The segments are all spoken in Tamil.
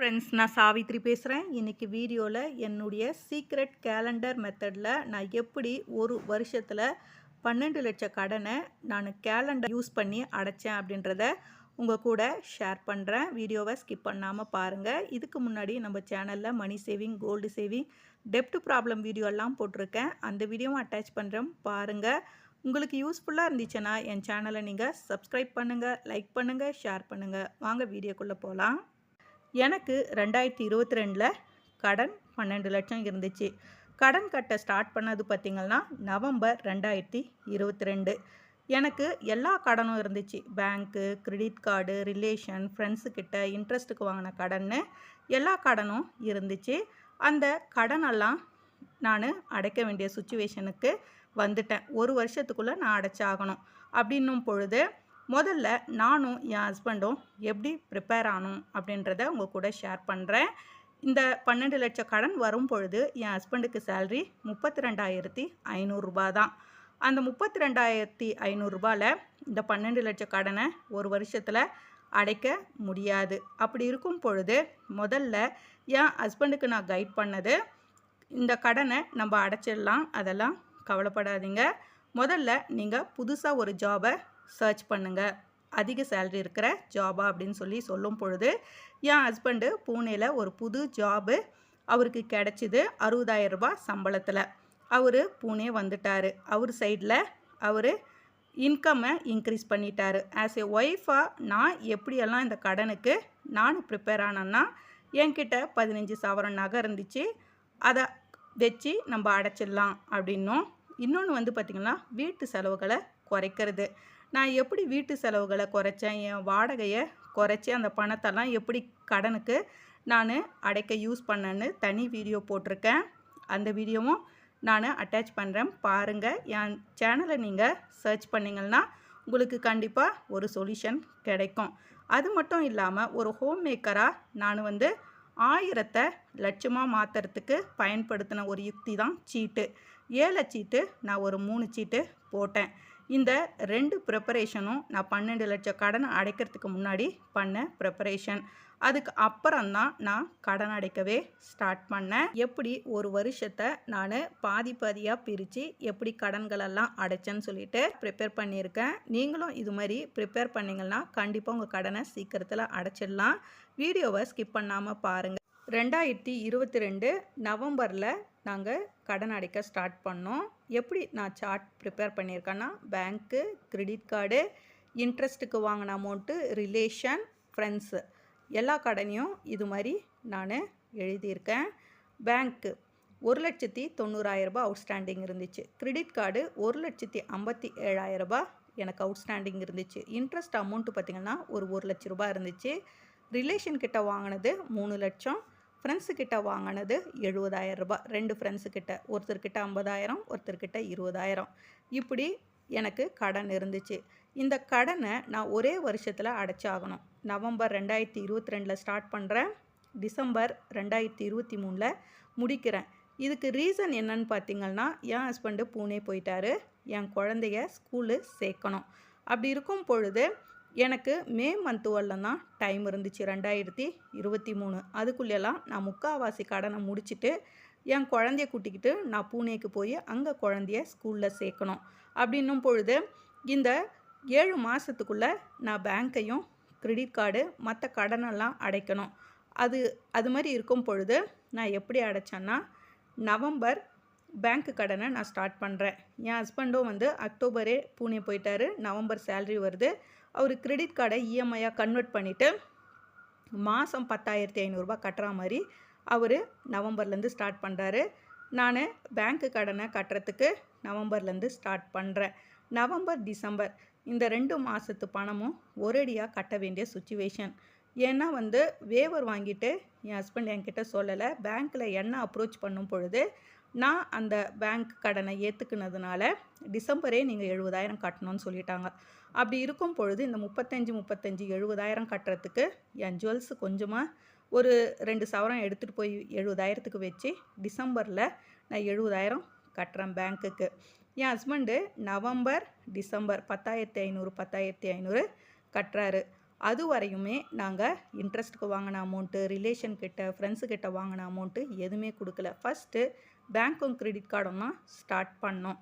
ஃப்ரெண்ட்ஸ், நான் சாவித்ரி பேசுகிறேன். இன்றைக்கி வீடியோவில் என்னுடைய சீக்ரெட் கேலண்டர் மெத்தடில் நான் எப்படி ஒரு வருஷத்தில் 12 லட்சம் கடனை நான் கேலண்டர் யூஸ் பண்ணி அடைச்சேன் அப்படின்றத உங்கள் கூட ஷேர் பண்ணுறேன். வீடியோவை ஸ்கிப் பண்ணாமல் பாருங்கள். இதுக்கு முன்னாடி நம்ம சேனலில் மணி சேவிங், கோல்டு சேவிங், டெப்ட் ப்ராப்ளம் வீடியோ எல்லாம் போட்டிருக்கேன். அந்த வீடியோவும் அட்டாச் பண்ணுறேன், பாருங்கள். உங்களுக்கு யூஸ்ஃபுல்லாக இருந்துச்சுன்னா என் சேனலை நீங்கள் சப்ஸ்கிரைப் பண்ணுங்கள், லைக் பண்ணுங்கள், ஷேர் பண்ணுங்கள். வாங்க வீடியோக்குள்ளே போகலாம். எனக்கு 2022 கடன் 12 லட்சம் இருந்துச்சு. கடன் கட்ட ஸ்டார்ட் பண்ணது பார்த்திங்கன்னா நவம்பர் 2022. எனக்கு எல்லா கடனும் இருந்துச்சு. பேங்க்கு, கிரெடிட் கார்டு, ரிலேஷன், ஃப்ரெண்ட்ஸுக்கிட்ட இன்ட்ரெஸ்ட்டுக்கு வாங்கின கடன்னு எல்லா கடனும் இருந்துச்சு. அந்த கடனெல்லாம் நான் அடைக்க வேண்டிய சுச்சுவேஷனுக்கு வந்துட்டேன். ஒரு வருஷத்துக்குள்ளே நான் அடைச்சாகணும். அப்படின்னும் பொழுது முதல்ல நானும் என் ஹஸ்பண்டும் எப்படி ப்ரிப்பேர் ஆனோம் அப்படின்றத உங்கள் கூட ஷேர் பண்ணுறேன். இந்த 12 லட்சம் கடன் வரும் பொழுது என் ஹஸ்பண்டுக்கு சேல்ரி 32,500 தான். அந்த 32,500 இந்த 12 லட்சம் கடனை ஒரு வருஷத்தில் அடைக்க முடியாது. அப்படி இருக்கும் பொழுது முதல்ல என் ஹஸ்பண்டுக்கு நான் கைட் பண்ணது, இந்த கடனை நம்ம அடைச்சிடலாம், அதெல்லாம் கவலைப்படாதீங்க. முதல்ல நீங்கள் புதுசாக ஒரு ஜாபை சர்ச் பண்ணுங்கள், அதிக சேலரி இருக்கிற ஜாபா அப்படின்னு சொல்லும் பொழுது என் ஹஸ்பண்டு பூனேயில் ஒரு புது ஜாபு அவருக்கு கிடச்சிது. 60,000 ரூபாய் சம்பளத்தில் அவர் பூனே வந்துட்டார். அவர் சைடில் அவர் இன்கம்மை இன்க்ரீஸ் பண்ணிட்டார். ஆஸ் ஏ ஒய்ஃபாக நான் எப்படியெல்லாம் இந்த கடனுக்கு நான் ப்ரிப்பேர் ஆனேன்னா, என்கிட்ட 15 சவரன் நகை இருந்துச்சு. அதை வச்சு நம்ம அடைச்சிடலாம் அப்படின்னும். இன்னொன்று பார்த்திங்கன்னா வீட்டு செலவுகளை குறைக்கிறது. நான் எப்படி வீட்டு செலவுகளை குறைச்சேன், என் வாடகையை குறைச்சி அந்த பணத்தெல்லாம் எப்படி கடனுக்கு நான் அடைக்க யூஸ் பண்ணேன்னு தனி வீடியோ போட்டிருக்கேன். அந்த வீடியோவும் நான் அட்டாச் பண்ணுறேன், பாருங்கள். என் சேனலை நீங்கள் சர்ச் பண்ணிங்கன்னா உங்களுக்கு கண்டிப்பாக ஒரு சொல்யூஷன் கிடைக்கும். அது மட்டும் இல்லாமல் ஒரு ஹோம் மேக்கராக நான் 1000 லட்சமாக மாற்றுறதுக்கு பயன்படுத்தின ஒரு யுக்தி தான் சீட்டு. 7 சீட்டு நான் ஒரு 3 சீட்டு போட்டேன். இந்த 2 ப்ரிப்பரேஷனும் நான் 12 லட்சம் கடனை அடைக்கிறதுக்கு முன்னாடி பண்ண ப்ரிப்பரேஷன். அதுக்கு அப்புறம்தான் நான் கடன் அடைக்கவே ஸ்டார்ட் பண்ணேன். எப்படி ஒரு வருஷத்தை நான் பாதியாக பிரித்து எப்படி கடன்களெல்லாம் அடைச்சேன்னு சொல்லிட்டு ப்ரிப்பேர் பண்ணியிருக்கேன். நீங்களும் இது மாதிரி ப்ரிப்பேர் பண்ணிங்கன்னா கண்டிப்பாக உங்கள் கடனை சீக்கிரத்தில் அடைச்சிடலாம். வீடியோவை ஸ்கிப் பண்ணாமல் பாருங்கள். 2022 நவம்பரில் நாங்கள் கடன் அடைக்க ஸ்டார்ட் பண்ணோம். எப்படி நான் சார்ட் ப்ரிப்பேர் பண்ணியிருக்கேன்னா, பேங்க்கு, கிரெடிட் கார்டு, இன்ட்ரெஸ்ட்டுக்கு வாங்கின அமௌண்ட்டு, ரிலேஷன், ஃப்ரெண்ட்ஸு எல்லா கடனையும் இது மாதிரி நான் எழுதியிருக்கேன். பேங்க்கு 1,90,000 ரூபாய் அவுட்ஸ்டாண்டிங் இருந்துச்சு. கிரெடிட் கார்டு 1,57,000 ரூபாய் எனக்கு அவுட்ஸ்டாண்டிங் இருந்துச்சு. இன்ட்ரெஸ்ட் அமௌண்ட்டு பார்த்திங்கன்னா ஒரு 1 லட்ச ரூபாய் இருந்துச்சு. ரிலேஷன் கிட்ட வாங்கினது 3 லட்சம். ஃப்ரெண்ட்ஸுக்கிட்ட வாங்கினது 70,000 ரூபாய். 2 ஃப்ரெண்ட்ஸுக்கிட்ட, ஒருத்தர்கிட்ட 50,000, ஒருத்தர்கிட்ட 20,000. இப்படி எனக்கு கடன் இருந்துச்சு. இந்த கடனை நான் ஒரே வருஷத்தில் அடைச்சாகணும். நவம்பர் 2022 ஸ்டார்ட் பண்ணுறேன், டிசம்பர் 2023 முடிக்கிறேன். இதுக்கு ரீசன் என்னன்னு பார்த்திங்கன்னா, என் ஹஸ்பண்டு பூனே போயிட்டார். என் குழந்தைய ஸ்கூலு சேர்க்கணும். அப்படி இருக்கும் பொழுது எனக்கு மே மந்த் வரலாம் தான் டைம் இருந்துச்சு. 2023 அதுக்குள்ளெல்லாம் நான் முக்கால்வாசி கடனை முடிச்சுட்டு என் குழந்தைய கூட்டிக்கிட்டு நான் பூனேக்கு போய் அங்கே குழந்தைய ஸ்கூலில் சேர்க்கணும். அப்படின்னும் பொழுது இந்த 7 மாதத்துக்குள்ளே நான் பேங்க்கையும், கிரெடிட் கார்டு, மற்ற கடனெல்லாம் அடைக்கணும். அது மாதிரி இருக்கும் பொழுது நான் எப்படி அடைச்சேன்னா, நவம்பர் பேங்க்கு கடனை நான் ஸ்டார்ட் பண்ணுறேன். என் ஹஸ்பண்டும் அக்டோபரே பூனே போயிட்டார். நவம்பர் சேல்ரி வருது. அவர் கிரெடிட் கார்டை இஎம்ஐயாக கன்வெர்ட் பண்ணிவிட்டு மாதம் 10,500 ரூபாய் கட்டுற மாதிரி அவர் நவம்பர்லேருந்து ஸ்டார்ட் பண்ணுறாரு. நான் பேங்க்கு கடனை கட்டுறதுக்கு நவம்பர்லேருந்து ஸ்டார்ட் பண்ணுறேன். நவம்பர், டிசம்பர் இந்த 2 மாதத்து பணமும் ஒரேடியாக கட்ட வேண்டிய சுச்சுவேஷன். ஏன்னா வேவர் வாங்கிட்டு என் ஹஸ்பண்ட் என்கிட்ட சொல்லலை. பேங்க்கில் என்ன அப்ரோச் பண்ணும் பொழுது நான் அந்த பேங்க் கடனை ஏற்றுக்குனதுனால டிசம்பரே நீங்கள் 70,000 கட்டணும்னு சொல்லிட்டாங்க. அப்படி இருக்கும் பொழுது இந்த 35 70,000 கட்டுறதுக்கு என் ஜுவல்ஸ் கொஞ்சமாக ஒரு 2 சவரம் எடுத்துகிட்டு போய் 70,000க்கு வச்சு டிசம்பரில் நான் 70,000 கட்டுறேன் பேங்க்குக்கு. என் ஹஸ்பண்டு நவம்பர், டிசம்பர் 10,500 கட்டுறாரு. அது வரையுமே நாங்கள் இன்ட்ரெஸ்ட்டுக்கு வாங்கின அமௌண்ட்டு, ரிலேஷன் கிட்ட, ஃப்ரெண்ட்ஸு கிட்ட வாங்கின அமௌண்ட்டு எதுவுமே கொடுக்கல. ஃபஸ்ட்டு பேங்க்கும் கிரெடிட் கார்டும் தான் ஸ்டார்ட் பண்ணோம்.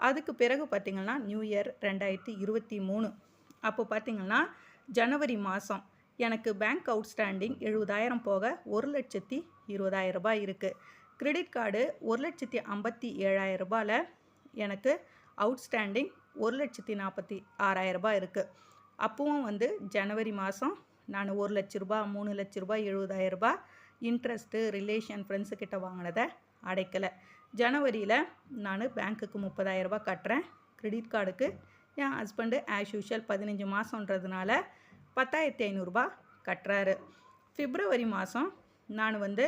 அதுக்கு பிறகு பார்த்திங்கன்னா நியூ இயர் 2023 அப்போ பார்த்திங்கன்னா ஜனவரி மாதம் எனக்கு பேங்க் அவுட்ஸ்டாண்டிங் 70,000 போக 1,20,20,000 ரூபாய் இருக்குது. கிரெடிட் கார்டு 1,57,000 ரூபாயில் எனக்கு அவுட்ஸ்டாண்டிங் 1,46,000 ரூபாய் இருக்குது. அப்பவும் வந்து ஜனவரி மாதம் நான் 1,00,000 ரூபா, 3,00,000 ரூபாய், 70,000 ரூபாய் இன்ட்ரெஸ்ட்டு, ரிலேஷன், ஃப்ரெண்ட்ஸுக்கிட்ட வாங்கினதை அடைக்கலை. ஜனவரியில் நான் பேங்க்குக்கு 30,000 ரூபாய் கட்டுறேன். கிரெடிட் கார்டுக்கு என் ஹஸ்பண்டு ஆஸ் யூஷுவல் 15 மாதன்றதுனால 10,500 ரூபாய் கட்டுறாரு. பிப்ரவரி மாதம் நான் வந்து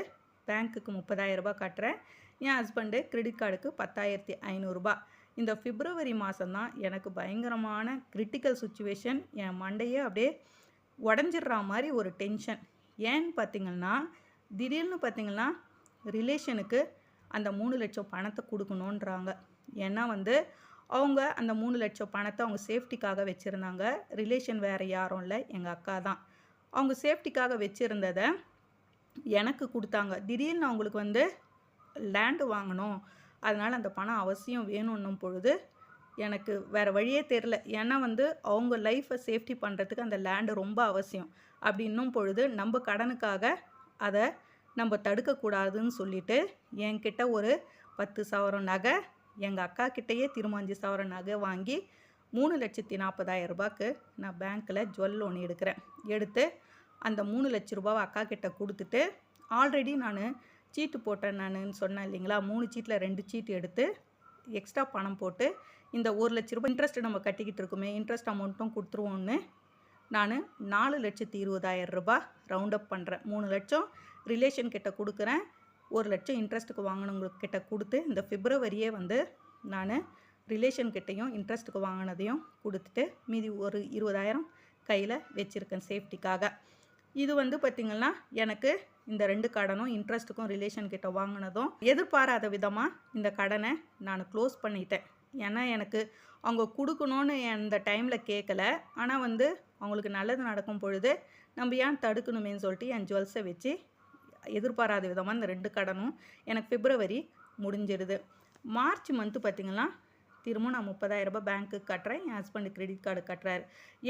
பேங்க்குக்கு 30,000 ரூபாய் கட்டுறேன். என் ஹஸ்பண்டு கிரெடிட் கார்டுக்கு 10,500 ரூபாய். இந்த பிப்ரவரி மாதம் தான் எனக்கு பயங்கரமான கிரிட்டிக்கல் சுச்சுவேஷன். என் மண்டையே அப்படியே உடஞ்சிடுற மாதிரி ஒரு டென்ஷன். ஏன்னு பார்த்திங்கன்னா திடீர்னு பார்த்திங்கன்னா ரிலேஷனுக்கு அந்த 3 லட்சம் பணத்தை கொடுக்கணுன்றாங்க. ஏன்னா வந்து அவங்க அந்த 3 லட்சம் பணத்தை அவங்க சேஃப்டிக்காக வச்சுருந்தாங்க. ரிலேஷன் வேறு யாரும் இல்லை, எங்கள் அக்கா தான். அவங்க சேஃப்டிக்காக வச்சுருந்ததை எனக்கு கொடுத்தாங்க. திடீர்னு அவங்களுக்கு வந்து லேண்டு வாங்கணும், அதனால் அந்த பணம் அவசியம் வேணும்னும் பொழுது எனக்கு வேறு வழியே தெரில. ஏன்னா வந்து அவங்க லைஃப்பை சேஃப்டி பண்ணுறதுக்கு அந்த லேண்டு ரொம்ப அவசியம். அப்படின்னும் பொழுது நம்ம கடனுக்காக அதை நம்ம தடுக்கக்கூடாதுன்னு சொல்லிட்டு என்கிட்ட ஒரு 10 சவரம் நகை, எங்கள் அக்கா கிட்டேயே திரும்ப 5 சவரம் நகை வாங்கி 3,40,000 ரூபாய்க்கு நான் பேங்க்கில் ஜுவல் லோன் எடுத்து அந்த 3 லட்ச ரூபாவை அக்கா கிட்ட கொடுத்துட்டு, ஆல்ரெடி நான் சீட்டு போட்டேன் நான் சொன்னேன் இல்லைங்களா, 3 சீட்டில் 2 சீட்டு எடுத்து எக்ஸ்ட்ரா பணம் போட்டு இந்த 1 லட்ச ரூபாய் இன்ட்ரெஸ்ட்டு நம்ம கட்டிக்கிட்டு இருக்கோமே, இன்ட்ரெஸ்ட் அமௌண்ட்டும் கொடுத்துருவோன்னு நான் 4,20,000 ரூபாய் ரவுண்ட் அப் பண்ணுறேன். 3 லட்சம் ரிலேஷன் கிட்ட கொடுக்குறேன், 1 லட்சம் இன்ட்ரெஸ்ட்டுக்கு வாங்கினவங்களுக்கு கிட்ட கொடுத்து இந்த பிப்ரவரியே வந்து நான் ரிலேஷன் கிட்டையும் இன்ட்ரெஸ்ட்டுக்கு வாங்கினதையும் கொடுத்துட்டு மீதி ஒரு 20,000 கையில் வச்சுருக்கேன் சேஃப்டிக்காக. இது வந்து பார்த்திங்கன்னா எனக்கு இந்த 2 கடனும் இன்ட்ரெஸ்ட்டுக்கும் ரிலேஷன் கிட்ட வாங்கினதும் எதிர்பாராத விதமாக இந்த கடனை நான் க்ளோஸ் பண்ணிட்டேன். ஏன்னா எனக்கு அவங்க கொடுக்கணுன்னு அந்த டைமில் கேட்கல. ஆனால் வந்து அவங்களுக்கு நல்லது நடக்கும் பொழுது நம்ம ஏன் தடுக்கணுமேன்னு சொல்லிட்டு என் ஜுவல்ஸை வச்சு எதிர்பாராத விதமாக இந்த 2 கடனும் எனக்கு பிப்ரவரி முடிஞ்சிடுது. மார்ச் மந்த்து பார்த்திங்கன்னா திரும்ப நான் 30,000 ரூபாய் பேங்க்குக்கு கட்டுறேன், என் ஹஸ்பண்டு கிரெடிட் கார்டு கட்டுறாரு.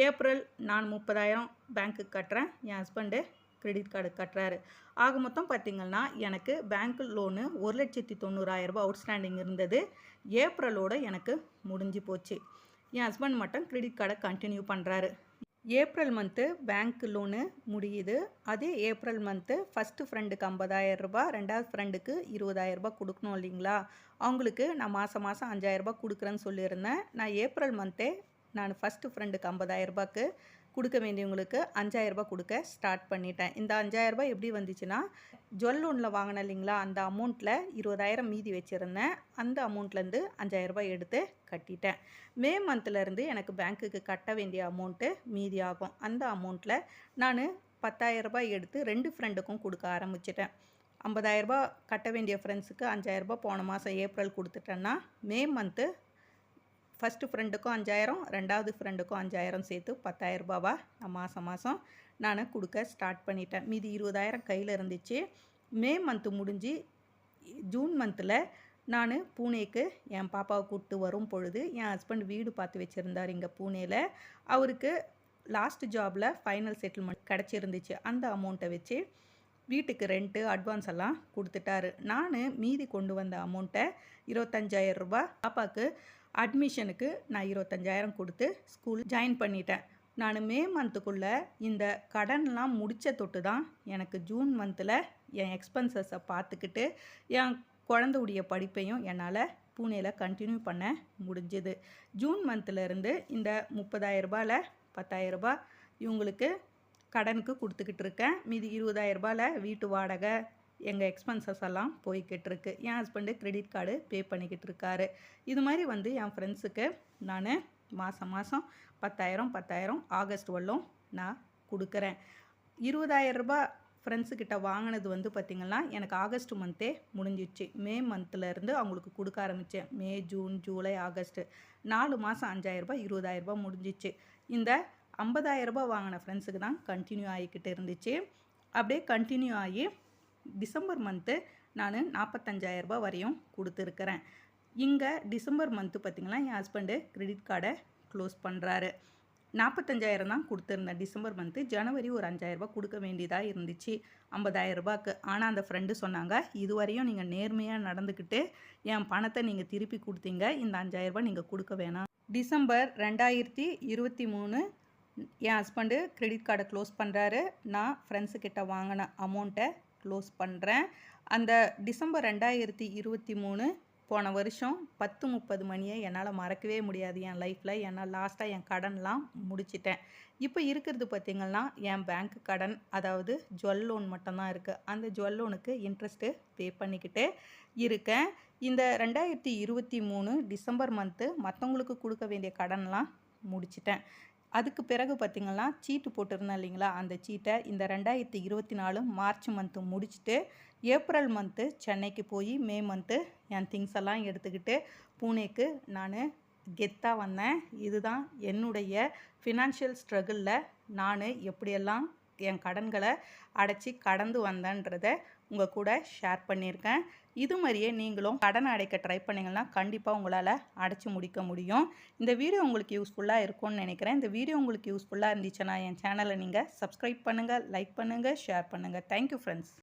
ஏப்ரல் நான் 30,000 பேங்க்குக்கு கட்டுறேன், என் ஹஸ்பண்டு கிரெடிட் கார்டு கட்டுறாரு. ஆக மொத்தம் பார்த்திங்கன்னா எனக்கு பேங்க் லோனு 1,90,000 ரூபாய் அவுட்ஸ்டாண்டிங் இருந்தது. ஏப்ரலோடு எனக்கு முடிஞ்சு போச்சு. என் ஹஸ்பண்ட் மட்டும் கிரெடிட் கார்டை கண்டினியூ பண்ணுறாரு. ஏப்ரல் மந்த்து பேங்க் லோனு முடியுது. அதே ஏப்ரல் மந்த்து ஃபஸ்ட்டு ஃப்ரெண்டுக்கு 50,000 ரூபாய், 2வது ஃப்ரெண்டுக்கு 20,000 ரூபாய் கொடுக்கணும் இல்லைங்களா, அவங்களுக்கு நான் மாதம் 5,000 ரூபாய் கொடுக்குறேன்னு சொல்லியிருந்தேன். நான் ஏப்ரல் மந்த்தே நான் ஃபஸ்ட்டு ஃப்ரெண்டுக்கு 50,000 ரூபாய்க்கு கொடுக்க வேண்டியவங்களுக்கு 5,000 ரூபாய் கொடுக்க ஸ்டார்ட் பண்ணிட்டேன். இந்த 5,000 ரூபாய் எப்படி வந்துச்சுன்னா, ஜுவல் லோனில் வாங்கினேன் இல்லைங்களா, அந்த அமௌண்ட்டில் 20,000 மீதி வச்சுருந்தேன். அந்த அமௌண்ட்லேருந்து 5,000 ரூபாய் எடுத்து கட்டிட்டேன். மே மந்த்லேருந்து எனக்கு பேங்க்குக்கு கட்ட வேண்டிய அமௌண்ட்டு மீதி ஆகும். அந்த அமௌண்ட்டில் நான் 10,000 ரூபாய் எடுத்து 2 ஃப்ரெண்டுக்கும் கொடுக்க ஆரம்பிச்சிட்டேன். 50,000 ரூபாய் கட்ட வேண்டிய ஃப்ரெண்ட்ஸுக்கு 5,000 ரூபாய் போன மாதம் ஏப்ரல் கொடுத்துட்டேன்னா, மே மந்த்து ஃபஸ்ட்டு ஃப்ரெண்டுக்கும் 5,000, 2வது ஃப்ரெண்டுக்கும் 5,000 சேர்த்து 10,000 ரூபாவா நான் மாதம் நான் கொடுக்க ஸ்டார்ட் பண்ணிட்டேன். மீதி 20,000 கையில் இருந்துச்சு. மே மந்த்து முடிஞ்சு ஜூன் மந்தில் நான் பூனேக்கு என் பாப்பாவை கூப்பிட்டு வரும் பொழுது என் ஹஸ்பண்ட் வீடு பார்த்து வச்சுருந்தார் இங்கே பூனேயில். அவருக்கு லாஸ்ட் ஜாபில் ஃபைனல் செட்டில்மெண்ட் கிடச்சிருந்துச்சு. அந்த அமௌண்ட்டை வச்சு வீட்டுக்கு ரெண்ட்டு அட்வான்ஸ் எல்லாம் கொடுத்துட்டாரு. நான் மீதி கொண்டு வந்த அமௌண்ட்டை 25,000 ரூபாய் பாப்பாவுக்கு அட்மிஷனுக்கு நான் 25,000 கொடுத்து ஸ்கூல் ஜாயின் பண்ணிட்டேன். நான் மே மந்த்துக்குள்ளே இந்த கடன்லாம் முடித்த தொட்டு தான் எனக்கு ஜூன் மந்தில் என் எக்ஸ்பென்சஸை பார்த்துக்கிட்டு என் குழந்தையுடைய படிப்பையும் என்னால் பூனேயில் கண்டினியூ பண்ண முடிஞ்சுது. ஜூன் மந்த்லேருந்து இந்த 30,000 ரூபாயில் 10,000 ரூபாய் இவங்களுக்கு கடனுக்கு கொடுத்துக்கிட்டு இருக்கேன். மீதி 20,000 ரூபாயில் வீட்டு வாடகை, எங்கள் எக்ஸ்பென்சஸ் எல்லாம் போய்கிட்டு இருக்கு. என் ஹஸ்பண்டு கிரெடிட் கார்டு பே பண்ணிக்கிட்டு இருக்காரு. இது மாதிரி வந்து என் ஃப்ரெண்ட்ஸுக்கு நான் மாதம் 10,000 ஆகஸ்ட் வரலும் நான் கொடுக்குறேன். 20,000 ரூபாய் ஃப்ரெண்ட்ஸுக்கிட்ட வாங்கினது வந்து பார்த்திங்கன்னா எனக்கு ஆகஸ்ட் மந்த்தே முடிஞ்சிடுச்சு. மே மந்த்லேருந்து அவங்களுக்கு கொடுக்க ஆரம்பித்தேன். மே, ஜூன், ஜூலை, ஆகஸ்ட்டு 4 மாதம் 5,000 ரூபாய் 20,000 ரூபாய் முடிஞ்சிச்சு. இந்த ரூ. 50,000 வாங்கின ஃப்ரெண்ட்ஸுக்கு தான் கண்டினியூ ஆகிக்கிட்டு இருந்துச்சு. அப்படியே கண்டினியூ ஆகி டிசம்பர் மந்த்து நான் ரூ. 45,000 வரையும் கொடுத்துருக்கிறேன். இங்கே டிசம்பர் மந்த்து பார்த்திங்கன்னா என் ஹஸ்பண்டு கிரெடிட் கார்டை க்ளோஸ் பண்ணுறாரு. 45,000 தான் கொடுத்துருந்தேன் டிசம்பர் மந்த்து. ஜனவரி ஒரு 5,000 கொடுக்க வேண்டியதாக இருந்துச்சு 50,000க்கு. ஆனால் அந்த ஃப்ரெண்டு சொன்னாங்க, இதுவரையும் நீங்கள் நேர்மையாக நடந்துக்கிட்டு என் பணத்தை நீங்கள் திருப்பி கொடுத்தீங்க, இந்த 5,000 நீங்கள் கொடுக்க வேணாம். டிசம்பர் 2023 என் ஹஸ்பண்டு கிரெடிட் கார்டை க்ளோஸ் பண்ணுறாரு. நான் ஃப்ரெண்ட்ஸுக்கிட்ட வாங்கின அமௌண்ட்டை க்ளோஸ் பண்ணுறேன். அந்த டிசம்பர் 2023 போன வருஷம் 10:30 மணியை என்னால் மறக்கவே முடியாது என் லைஃப்பில். ஏன்னா லாஸ்ட்டாக என் கடன்லாம் முடிச்சிட்டேன். இப்போ இருக்கிறது பார்த்திங்கன்னா என் பேங்க் கடன், அதாவது ஜுவல் லோன் மட்டும்தான் இருக்குது. அந்த ஜுவல் லோனுக்கு இன்ட்ரெஸ்ட்டு பே பண்ணிக்கிட்டே இருக்கேன். இந்த 2023 டிசம்பர் மந்த்து மற்றவங்களுக்கு கொடுக்க வேண்டிய கடன்லாம் முடிச்சிட்டேன். அதுக்கு பிறகு பார்த்திங்கன்னா சீட்டு போட்டிருந்தேன் இல்லைங்களா, அந்த சீட்டை இந்த 2024 மார்ச் மந்த்து முடிச்சுட்டு ஏப்ரல் மந்த்து சென்னைக்கு போய் மே மந்த்து என் திங்ஸ் எல்லாம் எடுத்துக்கிட்டு பூனேக்கு நான் கெத்தாக வந்தேன். இதுதான் என்னுடைய ஃபினான்ஷியல் ஸ்ட்ரகிளில் நான் எப்படியெல்லாம் என் கடன்களை அடைச்சி கடந்து வந்தேன்றதை உங்கள் கூட ஷேர் பண்ணியிருக்கேன். இது மாதிரியே நீங்களும் கடனை அடைக்க ட்ரை பண்ணிங்கன்னா கண்டிப்பாக உங்களால் அடைச்சி முடிக்க முடியும். இந்த வீடியோ உங்களுக்கு யூஸ்ஃபுல்லாக இருக்கும்னு நினைக்கிறேன். இந்த வீடியோ உங்களுக்கு யூஸ்ஃபுல்லாக இருந்துச்சுன்னா என் சேனலை நீங்கள் சப்ஸ்கிரைப் பண்ணுங்கள், லைக் பண்ணுங்கள், ஷேர் பண்ணுங்கள். Thank you friends.